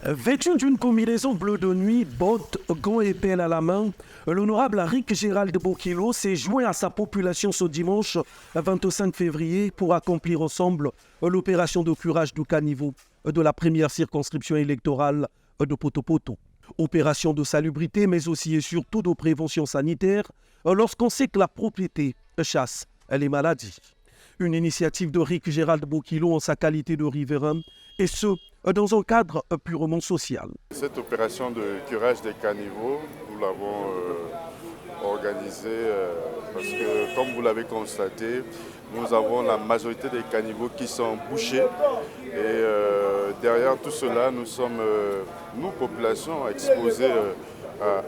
Vêtu d'une combinaison bleue de nuit, bottes, gants et pelle à la main, l'honorable Rick Gérald Bokilo s'est joint à sa population ce dimanche 25 février pour accomplir ensemble l'opération de curage du caniveau de la première circonscription électorale de Poto-Poto. Opération de salubrité, mais aussi et surtout de prévention sanitaire lorsqu'on sait que la propriété chasse les maladies. Une initiative de Rick Gérald Bokilo en sa qualité de riverain, et ce, dans un cadre purement social. Cette opération de curage des caniveaux, nous l'avons organisée parce que, comme vous l'avez constaté, nous avons la majorité des caniveaux qui sont bouchés. Et derrière tout cela, nous sommes, nous, population, exposées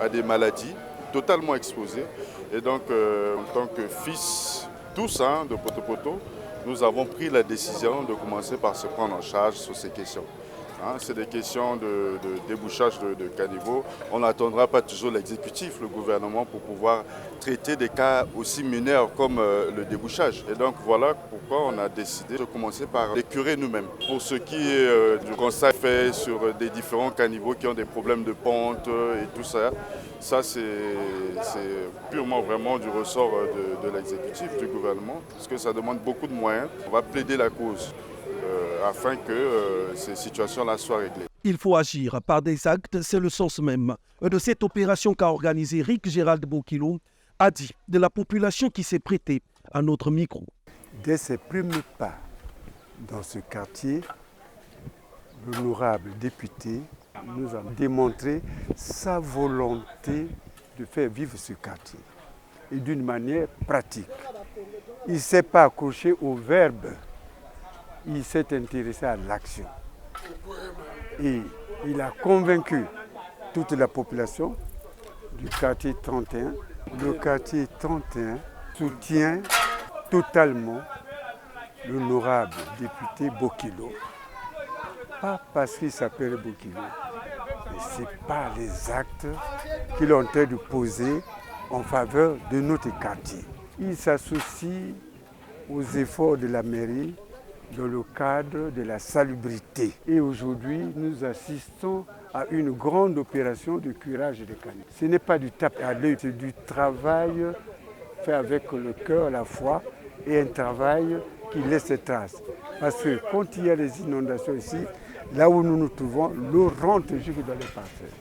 à des maladies, totalement exposées. Et donc, en tant que fils tous de Poto-Poto, nous avons pris la décision de commencer par se prendre en charge sur ces questions. C'est des questions de débouchage de caniveaux. On n'attendra pas toujours l'exécutif, le gouvernement, pour pouvoir traiter des cas aussi mineurs comme le débouchage. Et donc voilà pourquoi on a décidé de commencer par les curer nous-mêmes. Pour ce qui est du constat fait sur des différents caniveaux qui ont des problèmes de pente et tout ça, ça c'est purement vraiment du ressort de l'exécutif, du gouvernement, parce que ça demande beaucoup de moyens. On va plaider la cause afin que ces situations-là soient réglées. Il faut agir par des actes, c'est le sens même de cette opération qu'a organisée Rick Gérald Bokilo, a dit de la population qui s'est prêtée à notre micro. Dès ses premiers pas dans ce quartier, l'honorable député nous a démontré sa volonté de faire vivre ce quartier et d'une manière pratique. Il ne s'est pas accroché au verbe. Il s'est intéressé à l'action. Et il a convaincu toute la population du quartier 31. Le quartier 31 soutient totalement l'honorable député Bokilo. Pas parce qu'il s'appelle Bokilo, mais c'est par les actes qu'il est en train de poser en faveur de notre quartier. Il s'associe aux efforts de la mairie dans le cadre de la salubrité. Et aujourd'hui, nous assistons à une grande opération de curage des caniveaux. Ce n'est pas du tape à l'œil, c'est du travail fait avec le cœur, la foi, et un travail qui laisse des traces. Parce que quand il y a des inondations ici, là où nous nous trouvons, l'eau rentre jusque dans les parcelles.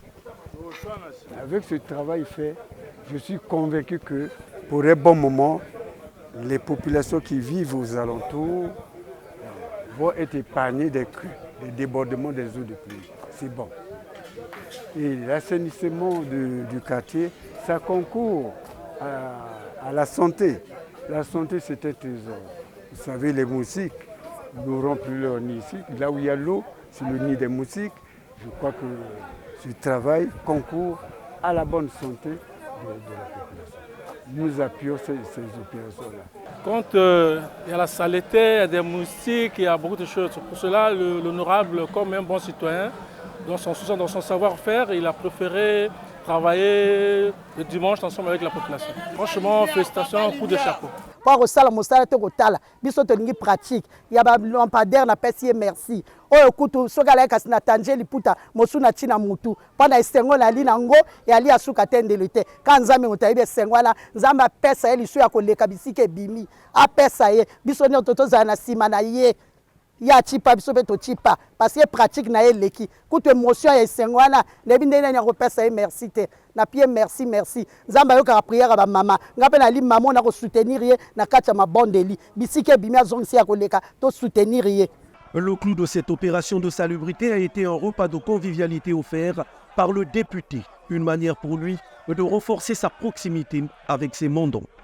Avec ce travail fait, je suis convaincu que pour un bon moment, les populations qui vivent aux alentours vont être épargnées des crues, des débordements des eaux de pluie. C'est bon. Et l'assainissement du quartier, ça concourt à la santé. La santé, c'est un trésor. Vous savez, les moustiques n'auront plus leur nid ici. Là où il y a l'eau, c'est le nid des moustiques. Je crois que ce travail concourt à la bonne santé de la population. Nous appuyons ces opérations-là. Quand il y a la saleté, il y a des moustiques, il y a beaucoup de choses. Pour cela, l'honorable, comme un bon citoyen, dans son savoir-faire, il a préféré travailler le dimanche ensemble avec la population. Franchement, félicitations, coup de chapeau. Pour osala mosala te kotala biso tolingi pratique ya ba lampadaire na pesi merci oyo kutu soka la kasi na tanje liputa mosuna tina mutu pana esengo na li nango ya li asuka tendele te ka nzambe motayibe esengo na nzamba pesa ye lisu ya koleka bisike bimi a pesa ye biso ni totoza na sima na ye ya chipa biso beto chipa parce que pratique na eleki kutu émotion ya esengo na lebi ndene na ko pesa ye merci te na pied merci nzamba yoka prière ba mama ngape na li maman na ko soutenir ye na kacha mabondeli bisike bimi azongisi ya koleka to soutenir ye. Le clou de cette opération de salubrité a été un repas de convivialité offert par le député, une manière pour lui de renforcer sa proximité avec ses mandants.